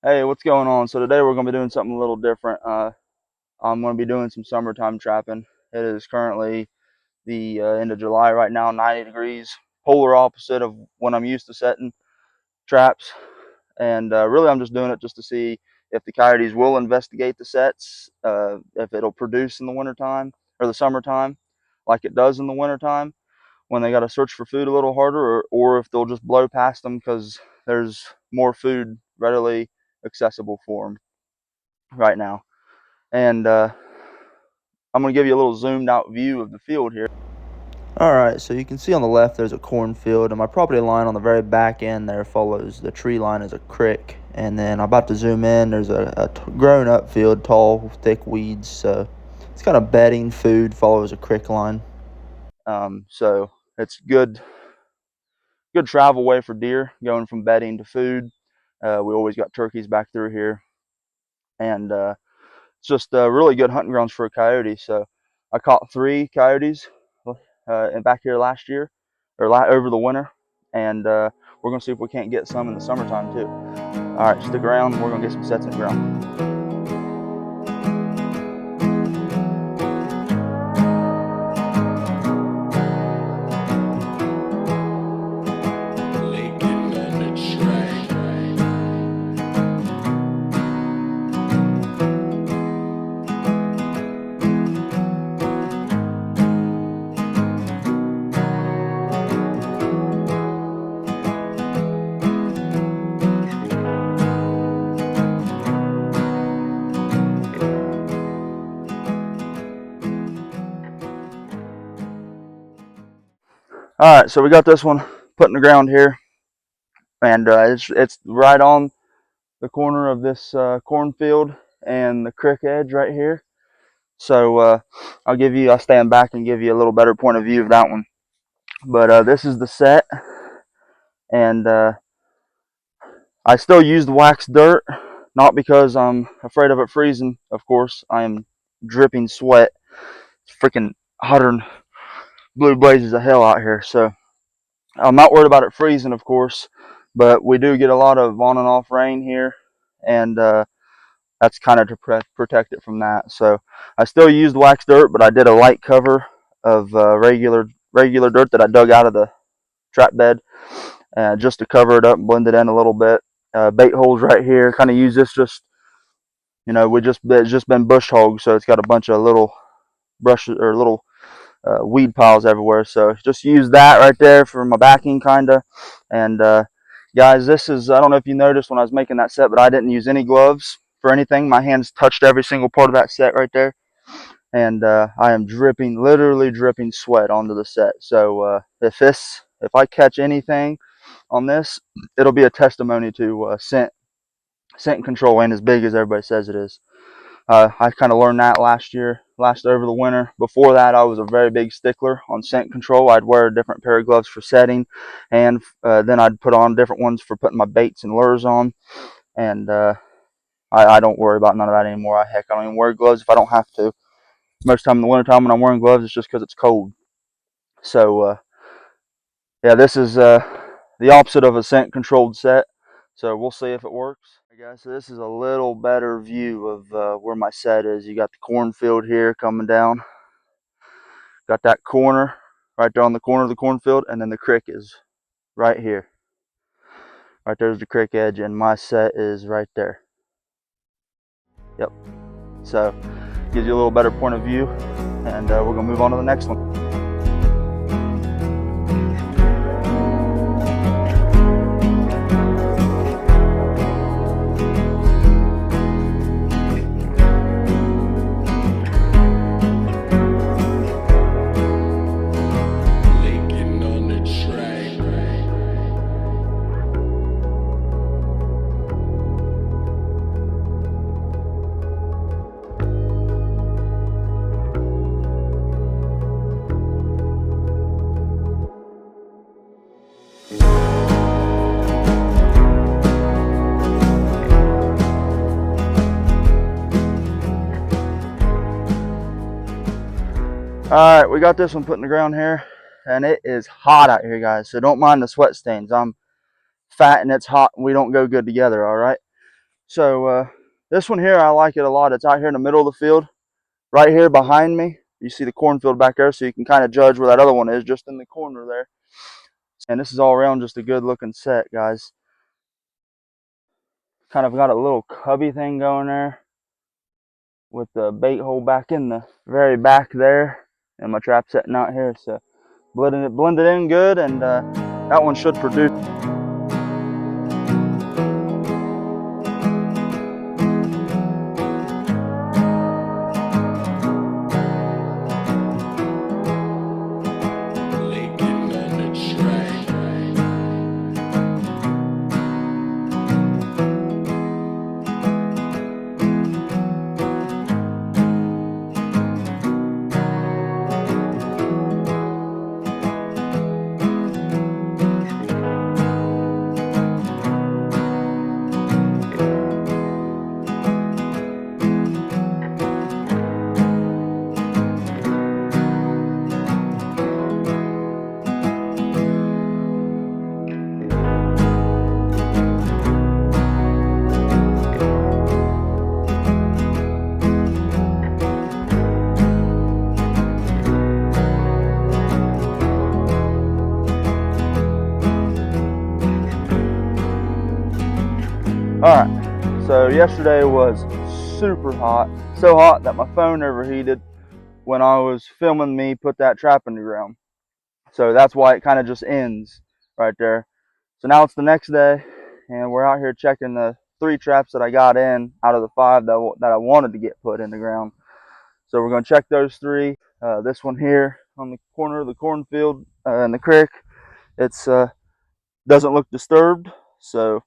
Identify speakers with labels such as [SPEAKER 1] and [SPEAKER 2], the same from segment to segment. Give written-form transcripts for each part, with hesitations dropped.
[SPEAKER 1] Hey, what's going on? So today we're going to be doing something a little different. I'm going to be doing some summertime trapping. It is currently the end of July right now, 90 degrees, polar opposite of when I'm used to setting traps. And really I'm just doing it just to see if the coyotes will investigate the sets, if it'll produce in the wintertime or the summertime like it does in the wintertime when they got to search for food a little harder, or if they'll just blow past them because there's more food readily accessible for them right now. And I'm going to give you a little zoomed out view of the field here. Alright, so you can see on the left there's a cornfield, and my property line on the very back end there follows the tree line as a creek. And then I'm about to zoom in, there's a grown up field, tall, thick weeds, so it's kind of bedding food, follows a creek line. So it's good travel way for deer going from bedding to food. We always got turkeys back through here, and it's just really good hunting grounds for a coyote. So I caught 3 coyotes back here last year, or over the winter, and we're gonna see if we can't get some in the summertime too. All right, stick around. We're gonna get some sets in the ground. All right, so we got this one put in the ground here, and it's right on the corner of this cornfield and the creek edge right here. So I'll stand back and give you a little better point of view of that one. But this is the set, and I still use the waxed dirt, not because I'm afraid of it freezing. Of course, I am dripping sweat. It's freaking hotter than blue blazes of hell out here. So I'm not worried about it freezing, of course, but we do get a lot of on and off rain here, and that's kind of to protect it from that. So I still used waxed dirt, but I did a light cover of regular dirt that I dug out of the trap bed, just to cover it up and blend it in a little bit. Bait holes right here. Kind of use this just, it's just been bush hog, so it's got a bunch of little brushes or little weed piles everywhere. So just use that right there for my backing, kinda. And guys, this is, I don't know if you noticed when I was making that set, but I didn't use any gloves for anything. My hands touched every single part of that set right there, and I am literally dripping sweat onto the set. So if I catch anything on this, it'll be a testimony to scent control ain't as big as everybody says it is. I kind of learned that over the winter. Before that, I was a very big stickler on scent control. I'd wear a different pair of gloves for setting, and then I'd put on different ones for putting my baits and lures on. And I don't worry about none of that anymore. Heck, I don't even wear gloves if I don't have to. Most of the time in the wintertime when I'm wearing gloves, it's just because it's cold. So yeah, this is the opposite of a scent controlled set. So we'll see if it works. Okay, guys, so this is a little better view of where my set is. You got the cornfield here coming down. Got that corner right there on the corner of the cornfield, and then the creek is right here. Right there's the creek edge, and my set is right there. Yep. So gives you a little better point of view, and we're gonna move on to the next one. All right, we got this one put in the ground here, and it is hot out here, guys. So don't mind the sweat stains. I'm fat and it's hot, and we don't go good together. All right. So this one here, I like it a lot. It's out here in the middle of the field. Right here behind me, you see the cornfield back there, so you can kind of judge where that other one is, just in the corner there. And this is all around just a good looking set, guys. Kind of got a little cubby thing going there with the bait hole back in the very back there, and my trap setting out here. So blended in good, and that one should produce. Alright, so yesterday was super hot. So hot that my phone overheated when I was filming me put that trap in the ground. So that's why it kind of just ends right there. So now it's the next day, and we're out here checking the 3 traps that I got in out of the 5 that I wanted to get put in the ground. So we're going to check those 3. This one here on the corner of the cornfield in the creek, it's doesn't look disturbed. So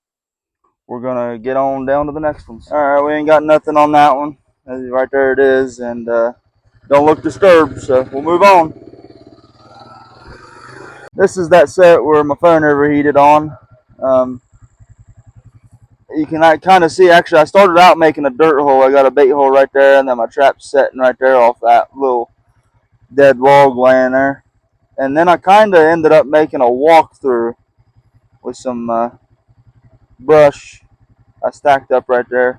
[SPEAKER 1] we're gonna get on down to the next one. All right, we ain't got nothing on that one. Right there it is, and don't look disturbed, so we'll move on. This is that set where my phone overheated on. You can kind of see, actually I started out making a dirt hole. I got a bait hole right there, and then my trap's setting right there off that little dead log laying there. And then I kind of ended up making a walkthrough with some brush I stacked up right there,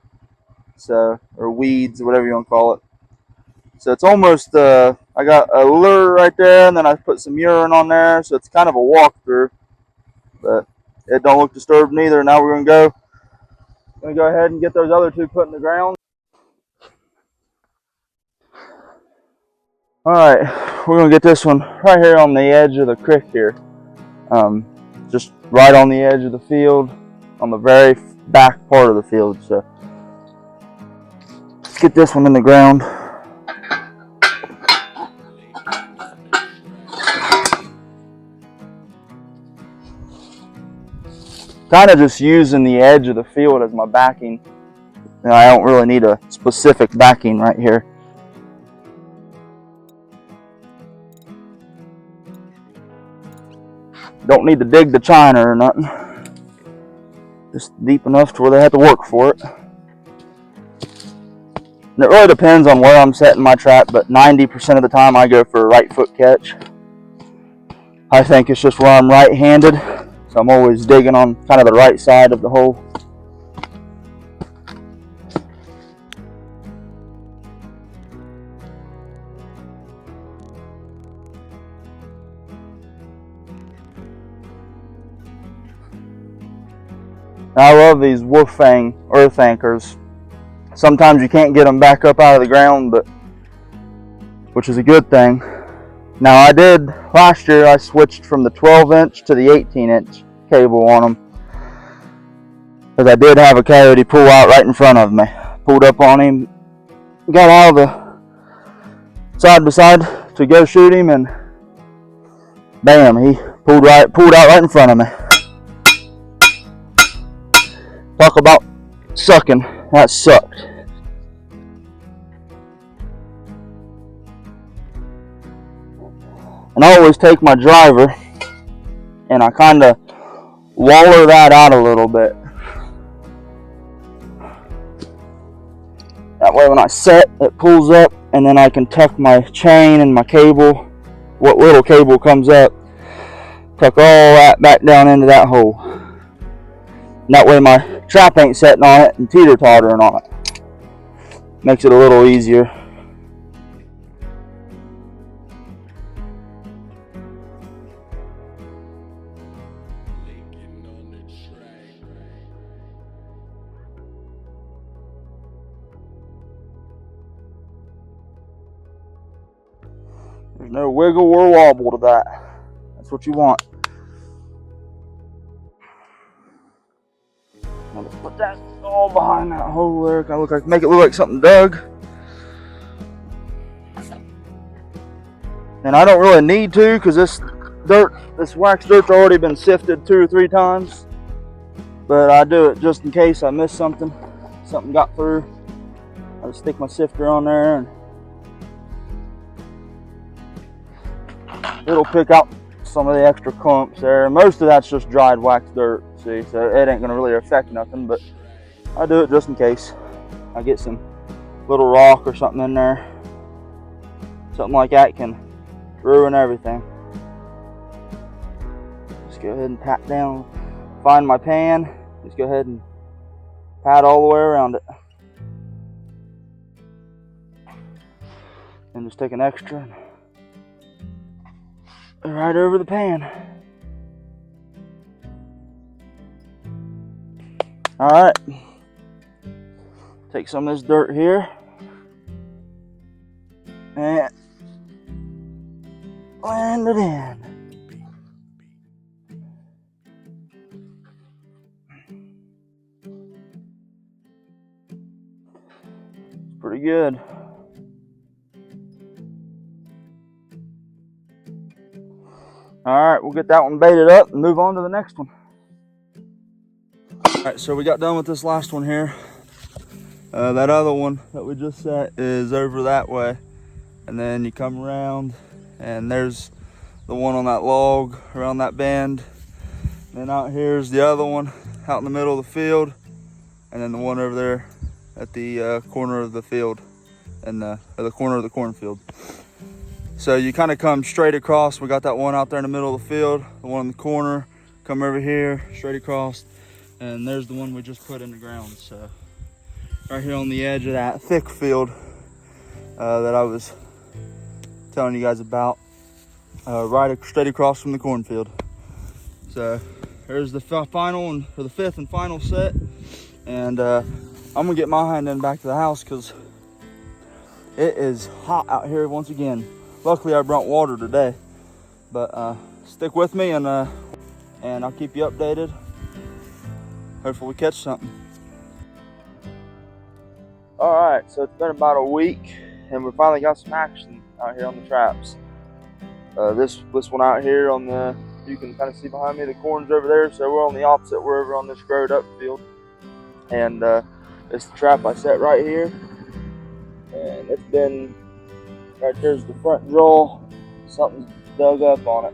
[SPEAKER 1] so, or weeds, whatever you want to call it. So it's almost, I got a lure right there, and then I put some urine on there, so it's kind of a walkthrough, but it don't look disturbed neither. Now we're gonna go ahead and get those other 2 put in the ground. All right, we're gonna get this one right here on the edge of the creek here, just right on the edge of the field, on the very back part of the field. So let's get this one in the ground. Kind of just using the edge of the field as my backing. You know, I don't really need a specific backing right here. Don't need to dig the china or nothing. Just deep enough to where they have to work for it. And it really depends on where I'm setting my trap, but 90% of the time I go for a right foot catch. I think it's just where I'm right-handed, so I'm always digging on kind of the right side of the hole. I love these wolf fang earth anchors. Sometimes you can't get them back up out of the ground, but which is a good thing. Now I did last year, I switched from the 12-inch to the 18-inch cable on them, because I did have a coyote pull out right in front of me. Pulled up on him, got out of the side by side to go shoot him, and bam, he pulled out right in front of me. Talk about sucking. That sucked. And I always take my driver and I kind of waller that out a little bit. That way when I set, it pulls up, and then I can tuck my chain and my cable, what little cable comes up, tuck all that back down into that hole. And that way my trap ain't setting on it and teeter-tottering on it. Makes it a little easier. There's no wiggle or wobble to that. That's what you want. I'll just put that all behind that hole there. Make it look like something dug. And I don't really need to, because this wax dirt's already been sifted 2 or 3 times. But I do it just in case I miss something got through. I just stick my sifter on there and it'll pick out some of the extra clumps there. Most of that's just dried wax dirt, see, so it ain't gonna really affect nothing, but I do it just in case I get some little rock or something in there. Something like that can ruin everything. Just go ahead and pat down, find my pan, just go ahead and pat all the way around it. And just take an extra and right over the pan. Alright, take some of this dirt here and blend it in. It's pretty good. Alright, we'll get that one baited up and move on to the next one. Alright, so we got done with this last one here. That other one that we just set is over that way. And then you come around and there's the one on that log around that bend. Then out here's the other one out in the middle of the field. And then the one over there at the corner of the field and the corner of the cornfield. So you kind of come straight across. We got that one out there in the middle of the field, the one in the corner, come over here, straight across, and there's the one we just put in the ground. So right here on the edge of that thick field that I was telling you guys about, right straight across from the cornfield. So there's the final one, or the 5th and final set, and I'm gonna get my hind end back to the house because it is hot out here once again. Luckily I brought water today, but stick with me and I'll keep you updated. Hopefully we catch something. All right, so it's been about a week and we finally got some action out here on the traps. This one out here on the, you can kind of see behind me, the corn's over there, so we're on the opposite, we're over on this growed up field. And it's the trap I set right here, and it's been, right there's the front jaw, something's dug up on it.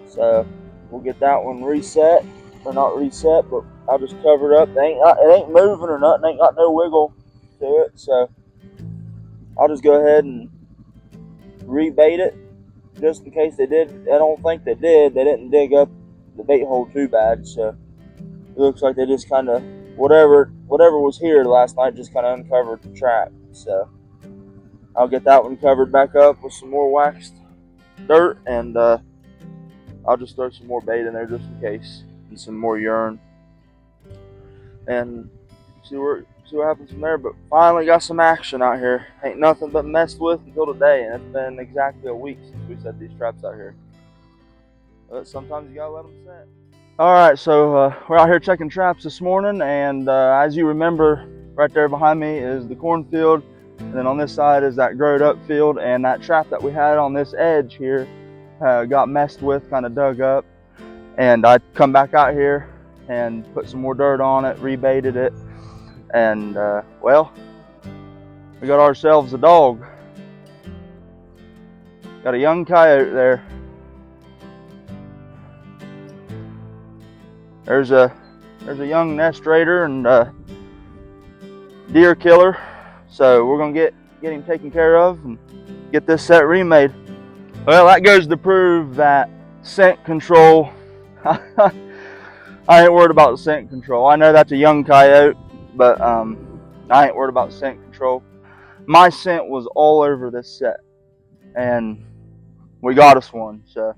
[SPEAKER 1] So we'll get that one reset, or not reset, but I'll just cover it up. It ain't moving or nothing, ain't got no wiggle to it, so I'll just go ahead and rebait it, just in case they did. I don't think they did. They didn't dig up the bait hole too bad, so it looks like they just kind of, whatever was here last night just kind of uncovered the trap. So I'll get that one covered back up with some more waxed dirt, and I'll just throw some more bait in there just in case, and some more urine, and see what happens from there. But finally got some action out here. Ain't nothing but messed with until today, and it's been exactly a week since we set these traps out here. But sometimes you gotta let them set. Alright, so we're out here checking traps this morning, and as you remember, right there behind me is the cornfield, and then on this side is that growed up field, and that trap that we had on this edge here got messed with, kind of dug up, and I come back out here and put some more dirt on it, rebaited it, and well, we got ourselves a dog. Got a young coyote there. There's a young nest raider and deer killer, so we're gonna get him taken care of and get this set remade. Well, that goes to prove that scent control I ain't worried about scent control. I know that's a young coyote, but I ain't worried about scent control. My scent was all over this set, and we got us one. So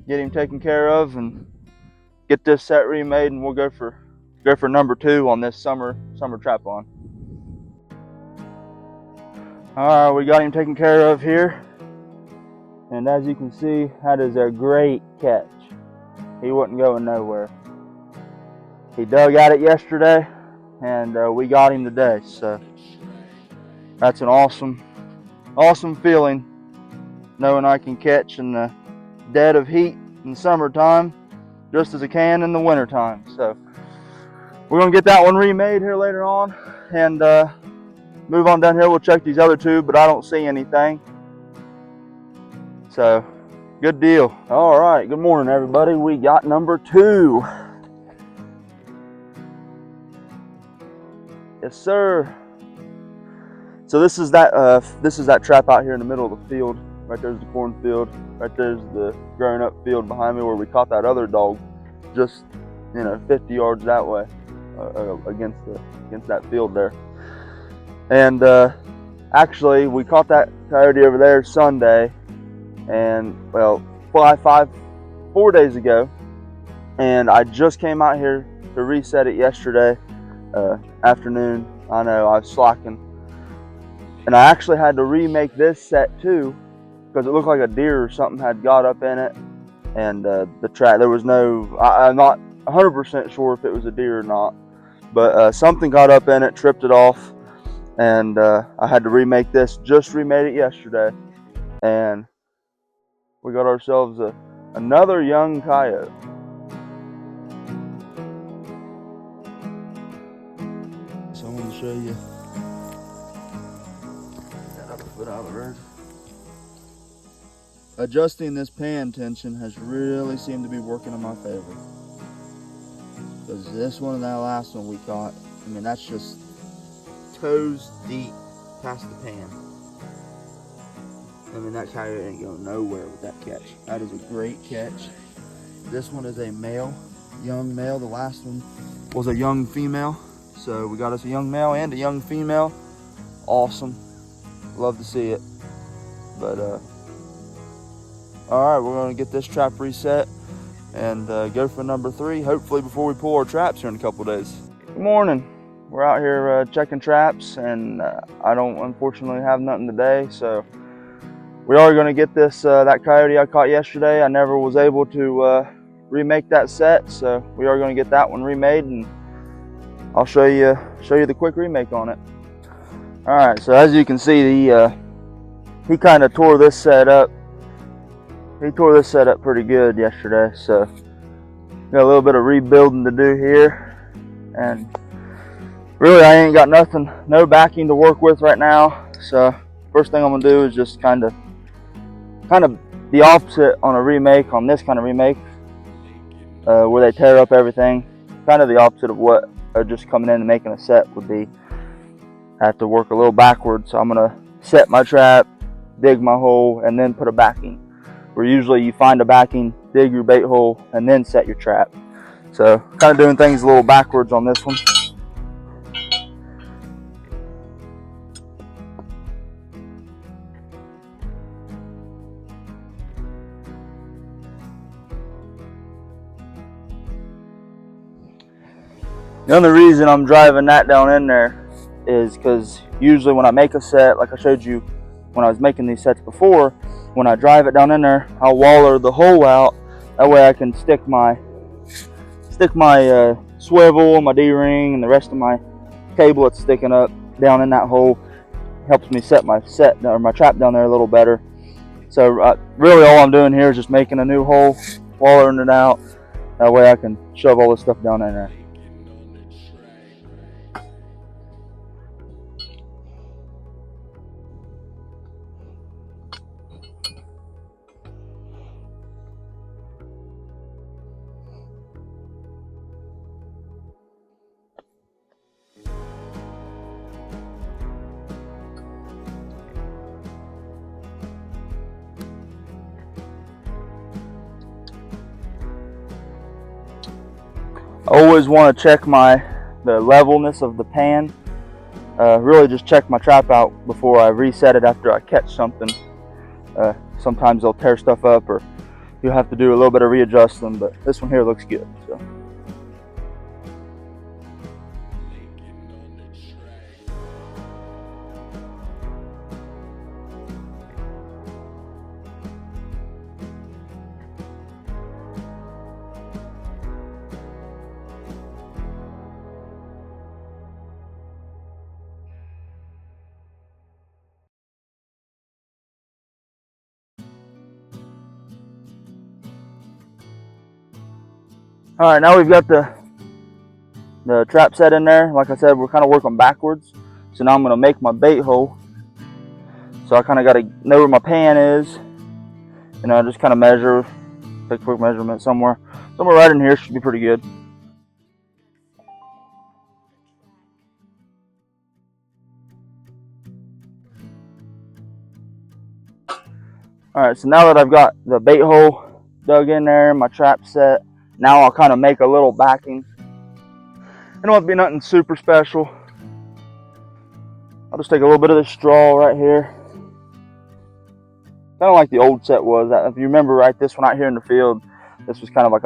[SPEAKER 1] get him taken care of and get this set remade, and we'll go for number 2 on this summer trap on. Alright, we got him taken care of here, and as you can see, that is a great catch. He wasn't going nowhere. He dug at it yesterday, and we got him today. So that's an awesome feeling, knowing I can catch in the dead of heat in the summertime just as I can in the wintertime. So we're gonna get that one remade here later on, and move on down here. We'll check these other 2, but I don't see anything. So good deal. All right, good morning everybody. We got number 2. Yes sir. So this is that trap out here in the middle of the field. Right there's the cornfield. Right there's the growing up field behind me where we caught that other dog, just 50 yards that way, against that field there. And actually, we caught that coyote over there Sunday, and well, 4 days ago, and I just came out here to reset it yesterday afternoon. I know I was slacking, and I actually had to remake this set too because it looked like a deer or something had got up in it, and the track, there was no, I'm not 100% sure if it was a deer or not, but something got up in it, tripped it off, and I had to remake this. Just remade it yesterday, and we got ourselves another young coyote. So I want to show you that other foot out of the road. Adjusting this pan tension has really seemed to be working in my favor, because this one and that last one we caught, I mean, that's just toes deep past the pan. I mean, that coyote ain't going nowhere with that catch. That is a great catch. This one is a male, young male. The last one was a young female. So we got us a young male and a young female. Awesome. Love to see it. But all right, we're gonna get this trap reset and go for number 3, hopefully before we pull our traps here in a couple days. Good morning. We're out here checking traps, and I don't unfortunately have nothing today, so we are going to get this that coyote I caught yesterday. I never was able to remake that set, so we are going to get that one remade, and I'll show you the quick remake on it. All right, so as you can see, he kind of tore this set up. He tore this set up pretty good yesterday, so got a little bit of rebuilding to do here, and really I ain't got nothing, no backing to work with right now. So first thing I'm gonna do is just kind of the opposite on a remake, on this kind of remake, where they tear up everything. Kind of the opposite of what just coming in and making a set would be. I have to work a little backwards. So I'm gonna set my trap, dig my hole, and then put a backing. Where usually you find a backing, dig your bait hole, and then set your trap. So kind of doing things a little backwards on this one. The only reason I'm driving that down in there is because usually when I make a set, like I showed you when I was making these sets before, when I drive it down in there, I'll waller the hole out. That way I can stick my swivel, my D-ring, and the rest of my cable that's sticking up down in that hole. Helps me set my trap down there a little better. So really all I'm doing here is just making a new hole, wallering it out. That way I can shove all this stuff down in there. I always want to check the levelness of the pan. Really just check my trap out before I reset it after I catch something. Sometimes they'll tear stuff up, or you'll have to do a little bit of readjusting, but this one here looks good. So. All right, now we've got the trap set in there. Like I said, we're kind of working backwards. So now I'm going to make my bait hole. So I kind of got to know where my pan is, and I just kind of measure, take a quick measurement somewhere right in here should be pretty good. All right, so now that I've got the bait hole dug in there, my trap set, now I'll kind of make a little backing. It don't have to be nothing super special. I'll just take a little bit of this straw right here. Kind of like the old set was. If you remember right, this one out here in the field, this was kind of like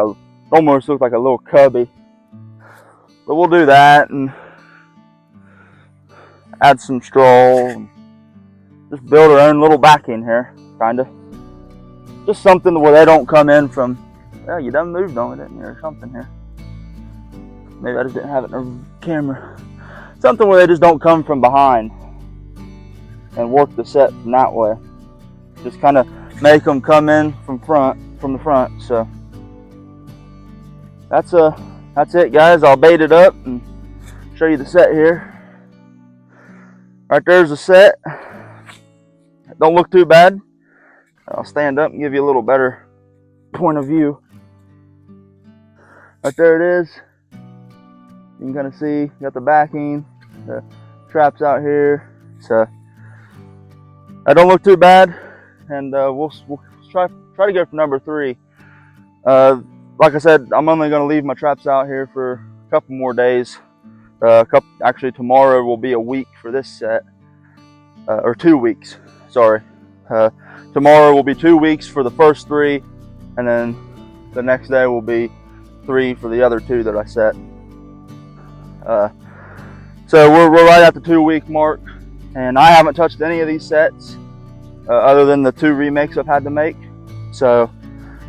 [SPEAKER 1] almost looked like a little cubby. But we'll do that and add some straw and just build our own little backing here, kinda. Just something where they don't come in from, well, you done moved on it, didn't you, or something here. Maybe I just didn't have it in the camera. Something where they just don't come from behind and work the set from that way. Just kind of make them come in from the front. So that's it, guys. I'll bait it up and show you the set here. Right there's the set. Don't look too bad. I'll stand up and give you a little better point of view. Right there it is. You can kind of see, got the backing, the traps out here. So I don't look too bad, and we'll try to go for number 3. Like I said, I'm only going to leave my traps out here for a couple more days. Actually, tomorrow will be a week for this set, or 2 weeks. Sorry. Tomorrow will be 2 weeks for the first 3, and then the next day will be 3 for the other 2 that I set. So we're right at the 2-week mark, and I haven't touched any of these sets other than the 2 remakes I've had to make. So,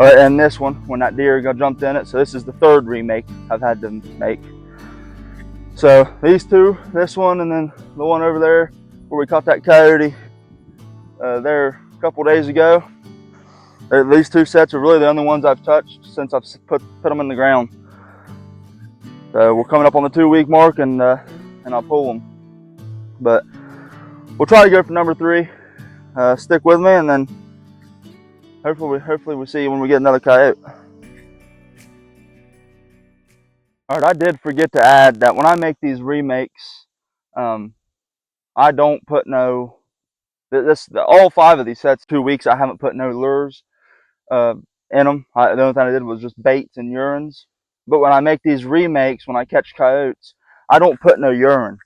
[SPEAKER 1] and this one when that deer jumped in it. So this is the 3rd remake I've had to make. So these 2, this one and then the one over there where we caught that coyote there a couple days ago. These 2 sets are really the only ones I've touched since I've put them in the ground. We're coming up on the 2-week mark, and I'll pull them. But we'll try to go for number 3. Stick with me, and then hopefully we see you when we get another coyote. All right, I did forget to add that when I make these remakes, I don't put no. All 5 of these sets, 2 weeks, I haven't put no lures in them. The only thing I did was just baits and urines. But when I make these remakes, when I catch coyotes, I don't put no urine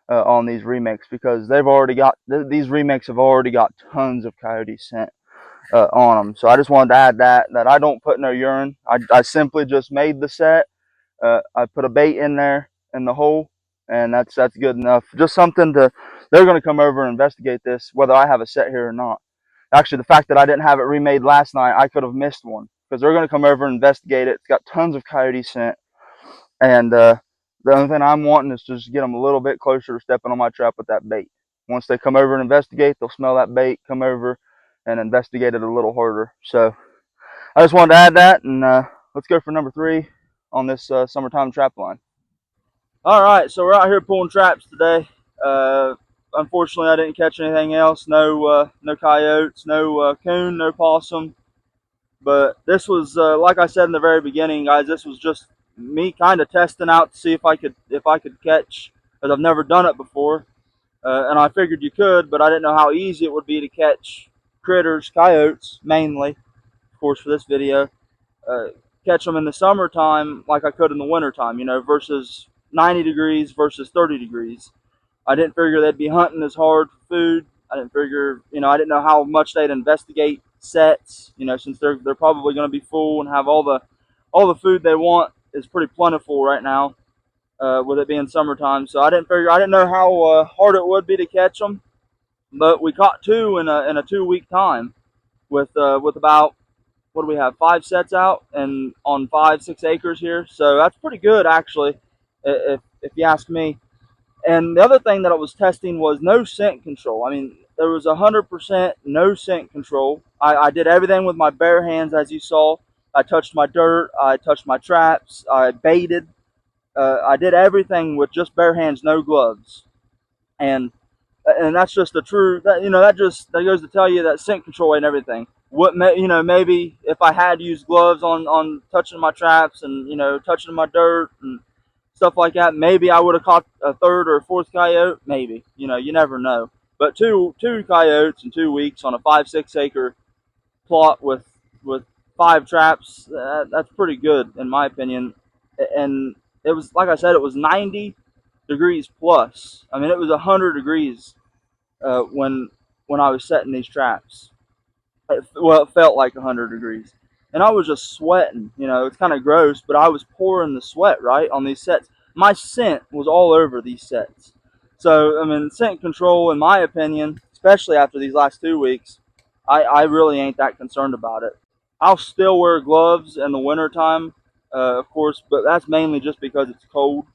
[SPEAKER 1] on these remakes, because these remakes have already got tons of coyote scent on them. So I just wanted to add that I don't put no urine. I simply just made the set. I put a bait in there in the hole, and that's good enough. Just something they're going to come over and investigate this, whether I have a set here or not. Actually, the fact that I didn't have it remade last night, I could have missed one, because they're going to come over and investigate it. It's got tons of coyote scent, and the only thing I'm wanting is to just get them a little bit closer to stepping on my trap with that bait. Once they come over and investigate, they'll smell that bait, come over and investigate it a little harder. So I just wanted to add that, and let's go for number 3 on this summertime trap line. All right, so we're out here pulling traps today. Unfortunately, I didn't catch anything else. No coyotes, no coon, no possum. But this was, like I said in the very beginning, guys, this was just me kind of testing out to see if I could catch, because I've never done it before, and I figured you could, but I didn't know how easy it would be to catch critters, coyotes mainly, of course, for this video. catch them in the summertime like I could in the wintertime, versus 90 degrees versus 30 degrees. I didn't figure they'd be hunting as hard for food. I didn't figure, I didn't know how much they'd investigate sets, since they're probably going to be full and have all the food they want is pretty plentiful right now, with it being summertime. So I didn't know how hard it would be to catch them, but we caught two in a 2 week time with about, what do we have, 5 sets out and on 5-6 acres here. So that's pretty good actually, if you ask me. And the other thing that I was testing was no scent control. I mean, there was 100% no scent control. I did everything with my bare hands, as you saw. I touched my dirt, I touched my traps, I baited. I did everything with just bare hands, no gloves. And that's just the true. That goes to tell you that scent control ain't everything. Maybe if I had used gloves on touching my traps and touching my dirt and stuff like that, maybe I would have caught a third or a fourth coyote. Maybe, you never know. But two coyotes in 2 weeks on a 5-6 acre plot with 5 traps, that's pretty good in my opinion. And it was, like I said, it was 90 degrees plus. I mean, it was 100 degrees when I was setting these traps. It felt like 100 degrees, and I was just sweating. It's kind of gross, but I was pouring the sweat right on these sets. My scent was all over these sets. So I mean, scent control, in my opinion, especially after these last 2 weeks, I really ain't that concerned about it. I'll still wear gloves in the wintertime, of course, but that's mainly just because it's cold.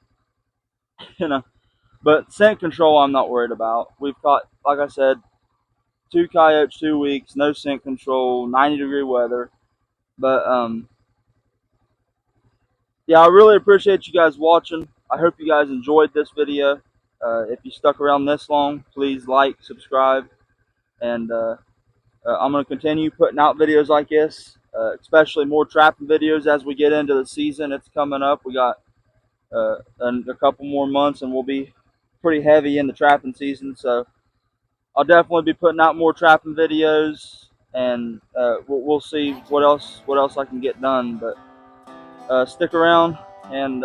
[SPEAKER 1] you know. But scent control, I'm not worried about. We've caught, like I said, 2 coyotes, 2 weeks, no scent control, 90-degree weather. But yeah, I really appreciate you guys watching. I hope you guys enjoyed this video. If you stuck around this long, please like, subscribe, and I'm going to continue putting out videos like this, especially more trapping videos as we get into the season. It's coming up. We got a couple more months, and we'll be pretty heavy in the trapping season. So I'll definitely be putting out more trapping videos, and we'll see what else I can get done. But stick around, and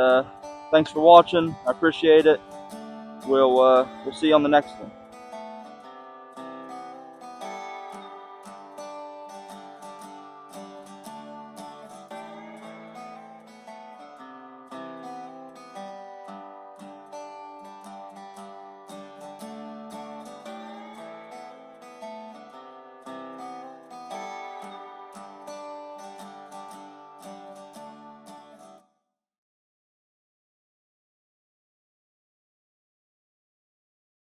[SPEAKER 1] thanks for watching. I appreciate it. We'll see you on the next one.